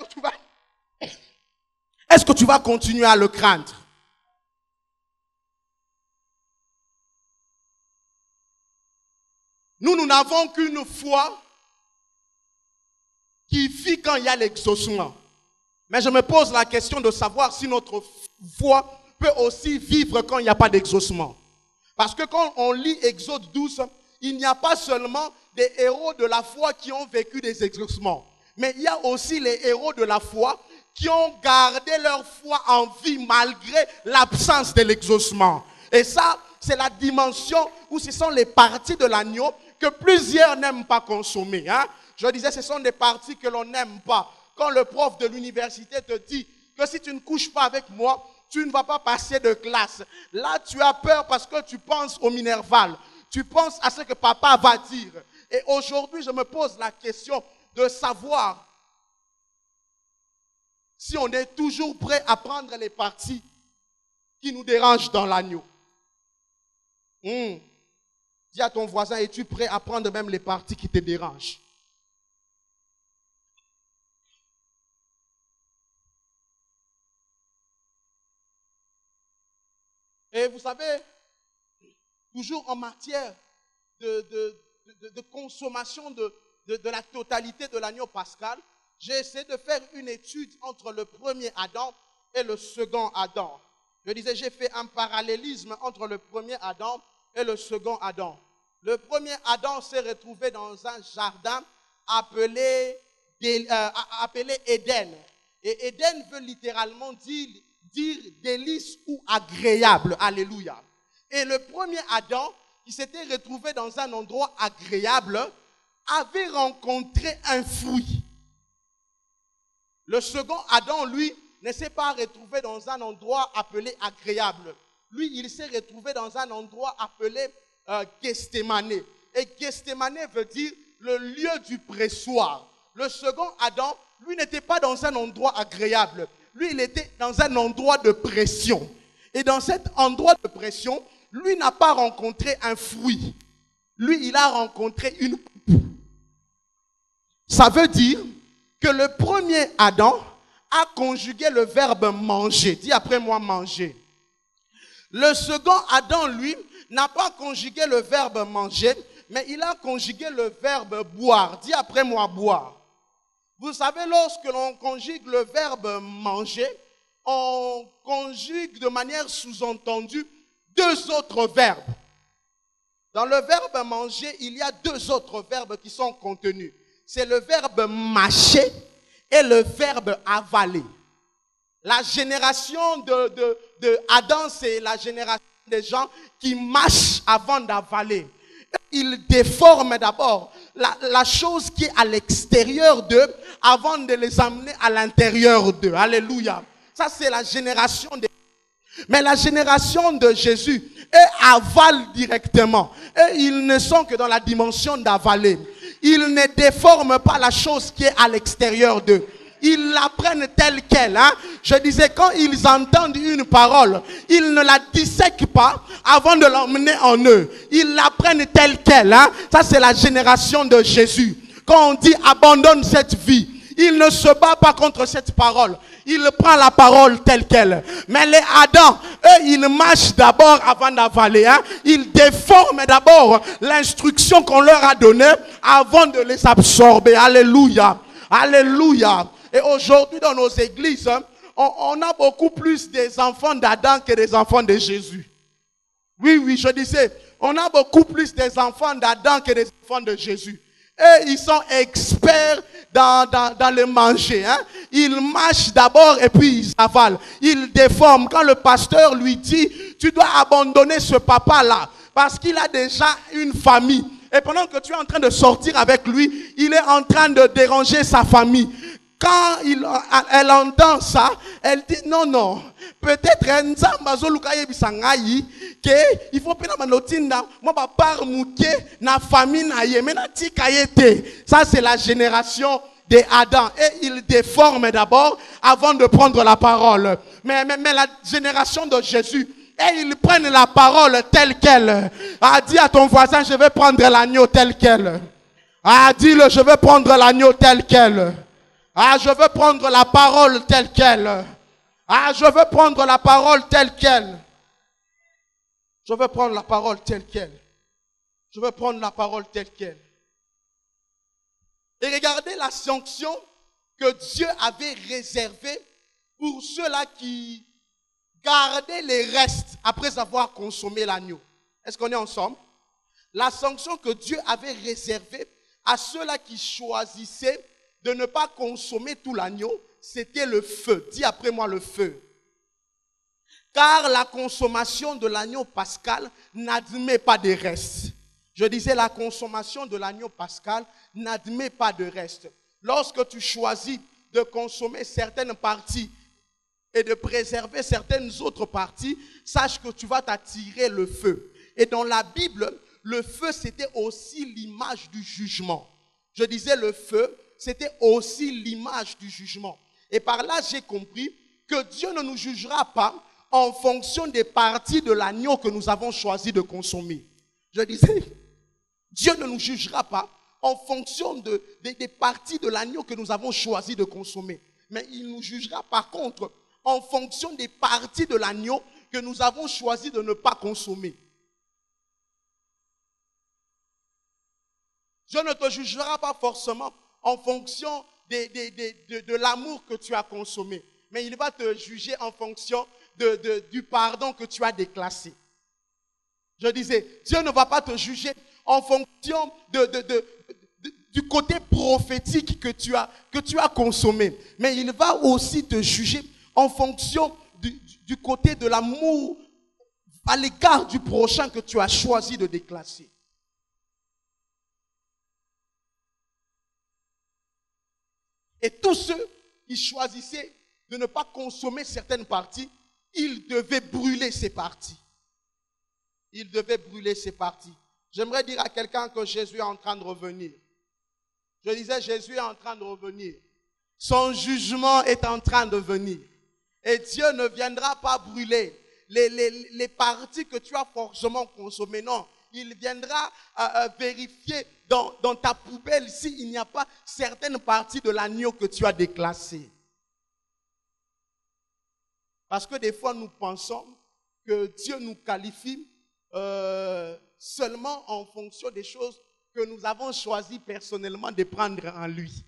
que tu vas continuer à le craindre? Nous n'avons qu'une foi qui vit quand il y a l'exaucement. Mais je me pose la question de savoir si notre foi peut aussi vivre quand il n'y a pas d'exaucement. Parce que quand on lit Exode 12, il n'y a pas seulement des héros de la foi qui ont vécu des exaucements, mais il y a aussi les héros de la foi qui ont gardé leur foi en vie malgré l'absence de l'exaucement. Et ça, c'est la dimension où ce sont les parties de l'agneau que plusieurs n'aiment pas consommer. Hein? Je disais, ce sont des parties que l'on n'aime pas. Quand le prof de l'université te dit que si tu ne couches pas avec moi, tu ne vas pas passer de classe. Là, tu as peur parce que tu penses au Minerval. Tu penses à ce que papa va dire. Et aujourd'hui, je me pose la question de savoir si on est toujours prêt à prendre les parties qui nous dérangent dans l'agneau. Dis à ton voisin, es-tu prêt à prendre même les parties qui te dérangent? Et vous savez, toujours en matière de consommation de la totalité de l'agneau pascal, j'ai essayé de faire une étude entre le premier Adam et le second Adam. Je disais, j'ai fait un parallélisme entre le premier Adam et le second Adam. Le premier Adam s'est retrouvé dans un jardin appelé Éden. Et Éden veut littéralement dire délice ou agréable. Alléluia. Et le premier Adam, qui s'était retrouvé dans un endroit agréable, avait rencontré un fruit. Le second Adam, lui, ne s'est pas retrouvé dans un endroit appelé agréable. Lui, il s'est retrouvé dans un endroit appelé Gethsémane. Et Gethsémane veut dire le lieu du pressoir. Le second Adam, lui, n'était pas dans un endroit agréable. Lui, il était dans un endroit de pression. Et dans cet endroit de pression, lui n'a pas rencontré un fruit. Lui, il a rencontré une coupe. Ça veut dire que le premier Adam a conjugué le verbe manger. Dis après moi manger. Le second Adam, lui, n'a pas conjugué le verbe manger, mais il a conjugué le verbe boire. Dis après moi boire. Vous savez, lorsque l'on conjugue le verbe manger, on conjugue de manière sous-entendue deux autres verbes. Dans le verbe manger, il y a deux autres verbes qui sont contenus. C'est le verbe mâcher et le verbe avaler. La génération de Adam, c'est la génération des gens qui mâchent avant d'avaler. Ils déforment d'abord la chose qui est à l'extérieur d'eux avant de les amener à l'intérieur d'eux. Alléluia. Ça, c'est la génération des... Mais la génération de Jésus, eux avalent directement. Et ils ne sont que dans la dimension d'avaler. Ils ne déforment pas la chose qui est à l'extérieur d'eux. Ils la prennent telle qu'elle. Hein? Je disais, quand ils entendent une parole, ils ne la dissèquent pas avant de l'emmener en eux. Ils la prennent telle qu'elle. Hein? Ça, c'est la génération de Jésus. Quand on dit abandonne cette vie, il ne se bat pas contre cette parole. Il prend la parole telle qu'elle. Mais les Adam, eux, ils mâchent d'abord avant d'avaler. Hein? Ils déforment d'abord l'instruction qu'on leur a donnée avant de les absorber. Alléluia. Alléluia. Et aujourd'hui, dans nos églises, on a beaucoup plus des enfants d'Adam que des enfants de Jésus. Oui, je disais, on a beaucoup plus des enfants d'Adam que des enfants de Jésus. Et ils sont experts dans le manger. Hein? Ils mâchent d'abord et puis ils avalent. Ils déforment. Quand le pasteur lui dit, tu dois abandonner ce papa-là parce qu'il a déjà une famille. Et pendant que tu es en train de sortir avec lui, il est en train de déranger sa famille. Quand elle entend ça, elle dit non. Peut-être il faut pas moi par na famille na ça c'est la génération des Adam et ils déforment d'abord avant de prendre la parole. Mais la génération de Jésus, Et ils prennent la parole telle qu'elle. Ah, dis à ton voisin, je vais prendre l'agneau tel quel. Ah, dis-le, je vais prendre l'agneau tel quel. Ah, je veux prendre la parole telle quelle. Ah, je veux prendre la parole telle quelle. Je veux prendre la parole telle quelle. Je veux prendre la parole telle quelle. Et regardez la sanction que Dieu avait réservée pour ceux-là qui gardaient les restes après avoir consommé l'agneau. Est-ce qu'on est ensemble? La sanction que Dieu avait réservée à ceux-là qui choisissaient de ne pas consommer tout l'agneau, c'était le feu. Dis après moi le feu. Car la consommation de l'agneau pascal n'admet pas de restes. Je disais, la consommation de l'agneau pascal n'admet pas de restes. Lorsque tu choisis de consommer certaines parties et de préserver certaines autres parties, sache que tu vas t'attirer le feu. Et dans la Bible, le feu, c'était aussi l'image du jugement. Je disais, le feu, c'était aussi l'image du jugement. Et par là, j'ai compris que Dieu ne nous jugera pas en fonction des parties de l'agneau que nous avons choisi de consommer. Je disais, Dieu ne nous jugera pas en fonction des parties de l'agneau que nous avons choisi de consommer. Mais il nous jugera par contre en fonction des parties de l'agneau que nous avons choisi de ne pas consommer. Dieu ne te jugera pas forcément en fonction de l'amour que tu as consommé. Mais il va te juger en fonction du pardon que tu as déclassé. Je disais, Dieu ne va pas te juger en fonction du côté prophétique que tu as consommé. Mais il va aussi te juger en fonction du côté de l'amour à l'égard du prochain que tu as choisi de déclasser. Et tous ceux qui choisissaient de ne pas consommer certaines parties, ils devaient brûler ces parties. Ils devaient brûler ces parties. J'aimerais dire à quelqu'un que Jésus est en train de revenir. Je disais, Jésus est en train de revenir. Son jugement est en train de venir. Et Dieu ne viendra pas brûler les parties que tu as forcément consommées. Non, il viendra vérifier dans ta poubelle s'il n'y a pas certaines parties de l'agneau que tu as déclassées. Parce que des fois, nous pensons que Dieu nous qualifie seulement en fonction des choses que nous avons choisi personnellement de prendre en lui.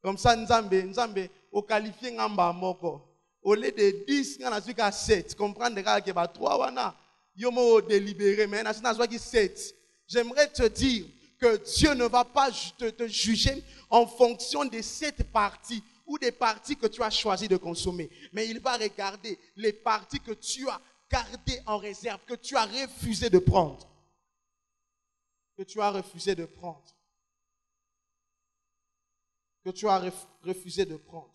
Comme ça, Nzambe, au qualifié ngamba moko. Au lieu de 10, on a vu qu'à 7. Comprendre qu'il y a 3 wana. Yomo délibéré, mais on a vu 7. J'aimerais te dire que Dieu ne va pas te juger en fonction de cette partie ou des parties que tu as choisi de consommer. Mais il va regarder les parties que tu as gardées en réserve, que tu as refusé de prendre. Que tu as refusé de prendre. Que tu as refusé de prendre.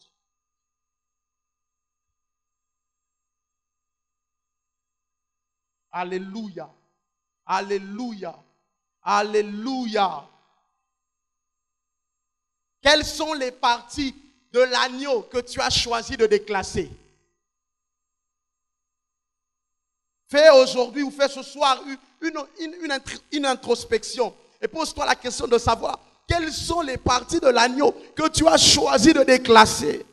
Alléluia. Alléluia. Alléluia. Quelles sont les parties de l'agneau que tu as choisi de déclasser? Fais aujourd'hui ou fais ce soir une introspection et pose-toi la question de savoir quelles sont les parties de l'agneau que tu as choisi de déclasser.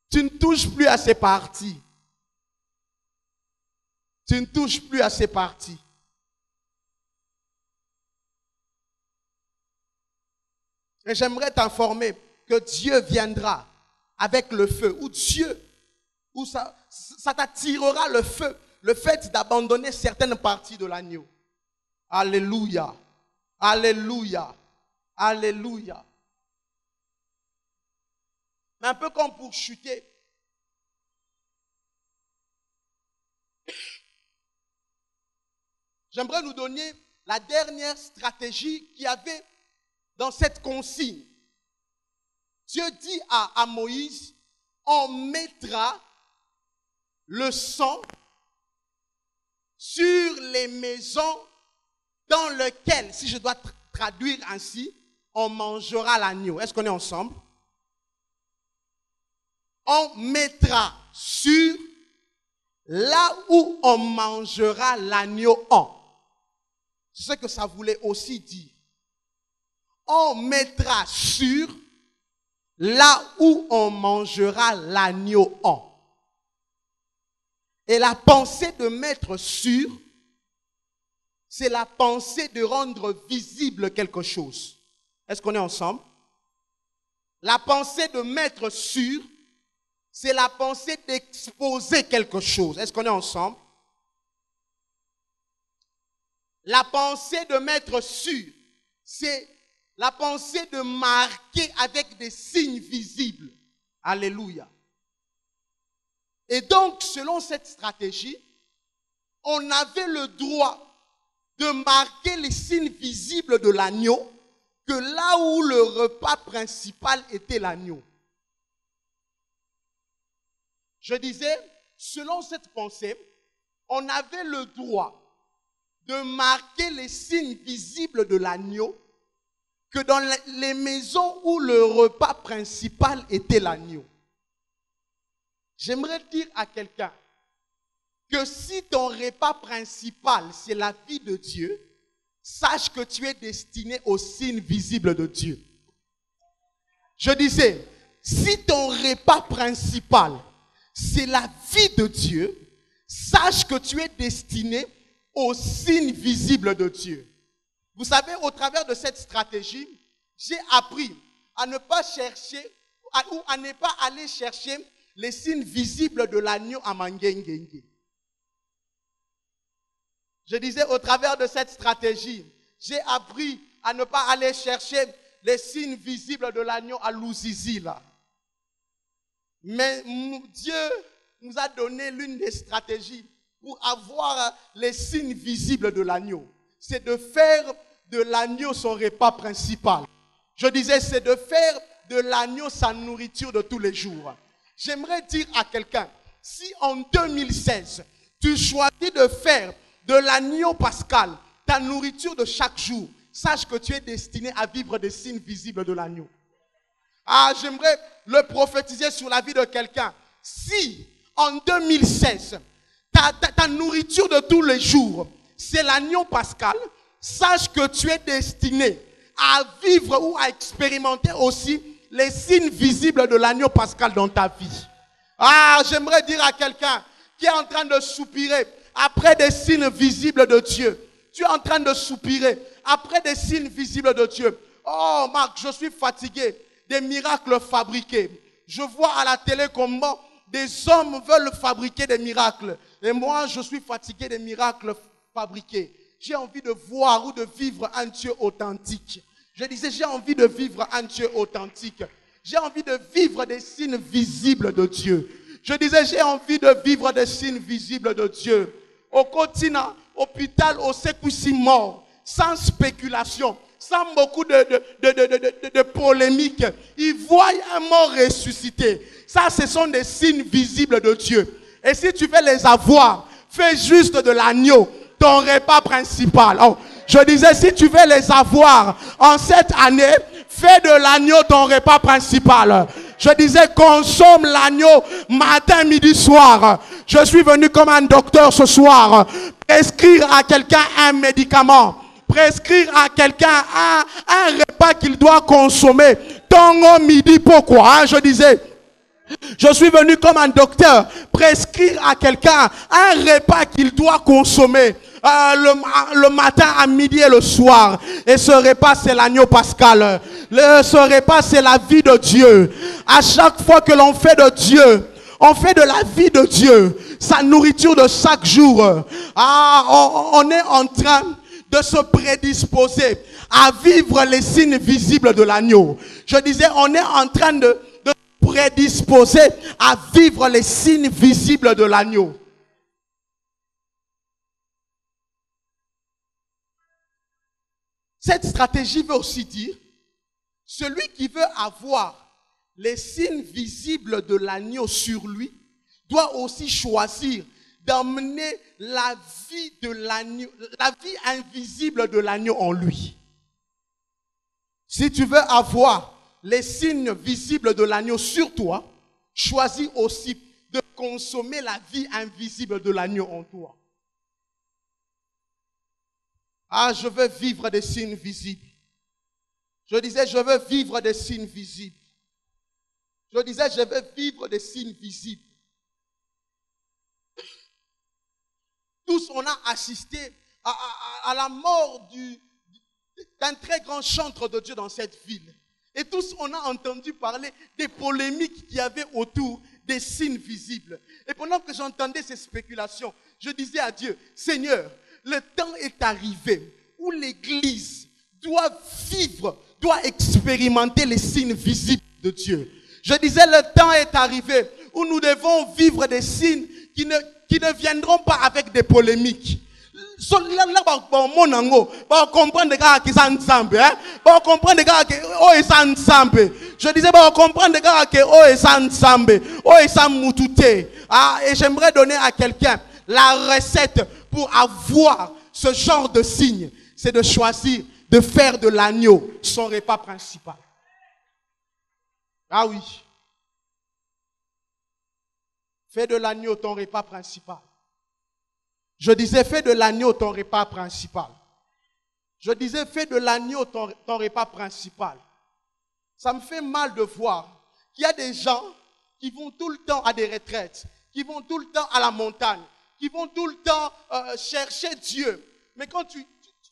Tu ne touches plus à ces parties. Tu ne touches plus à ces parties. Et j'aimerais t'informer que Dieu viendra avec le feu, ou Dieu, ou ça t'attirera le feu, le fait d'abandonner certaines parties de l'agneau. Alléluia. Alléluia. Alléluia. Mais un peu comme pour chuter. J'aimerais nous donner la dernière stratégie qu'il y avait dans cette consigne. Dieu dit à Moïse, on mettra le sang sur les maisons dans lesquelles, si je dois traduire ainsi, on mangera l'agneau. Est-ce qu'on est ensemble? On mettra sur là où on mangera l'agneau en. C'est ce que ça voulait aussi dire. On mettra sur là où on mangera l'agneau en. Et la pensée de mettre sur, c'est la pensée de rendre visible quelque chose. Est-ce qu'on est ensemble? La pensée de mettre sur, c'est la pensée d'exposer quelque chose. Est-ce qu'on est ensemble? La pensée de mettre sur, c'est la pensée de marquer avec des signes visibles. Alléluia. Et donc, selon cette stratégie, on avait le droit de marquer les signes visibles de l'agneau que là où le repas principal était l'agneau. Je disais, selon cette pensée, on avait le droit de marquer les signes visibles de l'agneau que dans les maisons où le repas principal était l'agneau. J'aimerais dire à quelqu'un que si ton repas principal, c'est la vie de Dieu, sache que tu es destiné aux signes visibles de Dieu. Je disais, si ton repas principal, c'est la vie de Dieu, sache que tu es destiné aux signes visibles de Dieu. Vous savez, au travers de cette stratégie, j'ai appris à ne pas chercher, ou à ne pas aller chercher les signes visibles de l'agneau à Mangengenge. Je disais, au travers de cette stratégie, j'ai appris à ne pas aller chercher les signes visibles de l'agneau à Luzizi, là. Mais Dieu nous a donné l'une des stratégies pour avoir les signes visibles de l'agneau. C'est de faire de l'agneau son repas principal. Je disais, c'est de faire de l'agneau sa nourriture de tous les jours. J'aimerais dire à quelqu'un, si en 2016, tu choisis de faire de l'agneau pascal ta nourriture de chaque jour, sache que tu es destiné à vivre des signes visibles de l'agneau. Ah, j'aimerais le prophétiser sur la vie de quelqu'un. Si en 2016, ta nourriture de tous les jours, c'est l'agneau pascal, sache que tu es destiné à vivre ou à expérimenter aussi les signes visibles de l'agneau pascal dans ta vie. Ah, j'aimerais dire à quelqu'un qui est en train de soupirer après des signes visibles de Dieu. Tu es en train de soupirer après des signes visibles de Dieu. Oh, Marc, je suis fatigué des miracles fabriqués. Je vois à la télé comment des hommes veulent fabriquer des miracles. Et moi, je suis fatigué des miracles fabriqués. J'ai envie de voir ou de vivre un Dieu authentique. Je disais, j'ai envie de vivre un Dieu authentique. J'ai envie de vivre des signes visibles de Dieu. Je disais, j'ai envie de vivre des signes visibles de Dieu. Au continent, hôpital, au Sékoussi mort, sans spéculation, sans beaucoup de polémiques. Ils voient un mort ressuscité. Ça, ce sont des signes visibles de Dieu. Et si tu veux les avoir, fais juste de l'agneau ton repas principal. Oh, je disais, si tu veux les avoir en cette année, fais de l'agneau ton repas principal. Je disais, consomme l'agneau matin, midi, soir. Je suis venu comme un docteur ce soir. Prescrire à quelqu'un un médicament. Prescrire à quelqu'un un repas qu'il doit consommer. Tongo midi, pourquoi? Hein, je disais, je suis venu comme un docteur. Prescrire à quelqu'un un repas qu'il doit consommer. Le matin, à midi et le soir. Et ce repas, c'est l'agneau pascal. Ce repas, c'est la vie de Dieu. À chaque fois que l'on fait de Dieu, on fait de la vie de Dieu, sa nourriture de chaque jour. On est en train de se prédisposer à vivre les signes visibles de l'agneau. Je disais, on est en train de prédisposer à vivre les signes visibles de l'agneau. Cette stratégie veut aussi dire, celui qui veut avoir les signes visibles de l'agneau sur lui, doit aussi choisir d'emmener la vie de l'agneau, la vie invisible de l'agneau en lui. Si tu veux avoir les signes visibles de l'agneau sur toi, choisis aussi de consommer la vie invisible de l'agneau en toi. Ah, je veux vivre des signes visibles. Je disais, je veux vivre des signes visibles. Je disais, je veux vivre des signes visibles. Tous, on a assisté à la mort d'un très grand chantre de Dieu dans cette ville. Et tous, on a entendu parler des polémiques qu'il y avait autour des signes visibles. Et pendant que j'entendais ces spéculations, je disais à Dieu, Seigneur, le temps est arrivé où l'Église doit vivre, doit expérimenter les signes visibles de Dieu. Je disais, le temps est arrivé où nous devons vivre des signes qui ne viendront pas avec des polémiques. Je disais, et j'aimerais donner à quelqu'un la recette pour avoir ce genre de signe. C'est de choisir de faire de l'agneau son repas principal. Ah oui. Fais de l'agneau ton repas principal. Je disais, fais de l'agneau ton repas principal. Je disais, fais de l'agneau ton repas principal. Ça me fait mal de voir qu'il y a des gens qui vont tout le temps à des retraites, qui vont tout le temps à la montagne, qui vont tout le temps chercher Dieu. Mais quand tu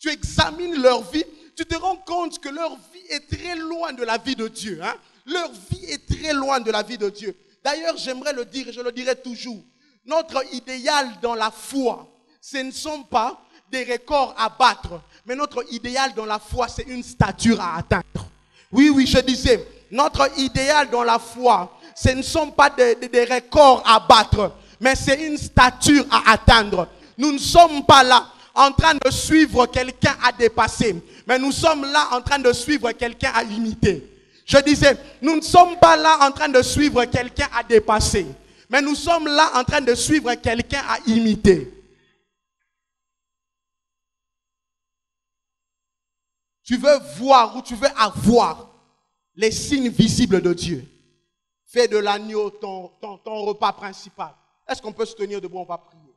examines leur vie, tu te rends compte que leur vie est très loin de la vie de Dieu. Hein? Leur vie est très loin de la vie de Dieu. D'ailleurs, j'aimerais le dire et je le dirai toujours. Notre idéal dans la foi, ce ne sont pas des records à battre, mais notre idéal dans la foi, c'est une stature à atteindre. Oui, je disais, notre idéal dans la foi, ce ne sont pas des records à battre, mais c'est une stature à atteindre. Nous ne sommes pas là en train de suivre quelqu'un à dépasser, mais nous sommes là en train de suivre quelqu'un à imiter. Je disais, nous ne sommes pas là en train de suivre quelqu'un à dépasser, mais nous sommes là en train de suivre quelqu'un à imiter. Tu veux voir ou tu veux avoir les signes visibles de Dieu. Fais de l'agneau ton repas principal. Est-ce qu'on peut se tenir debout? On va prier.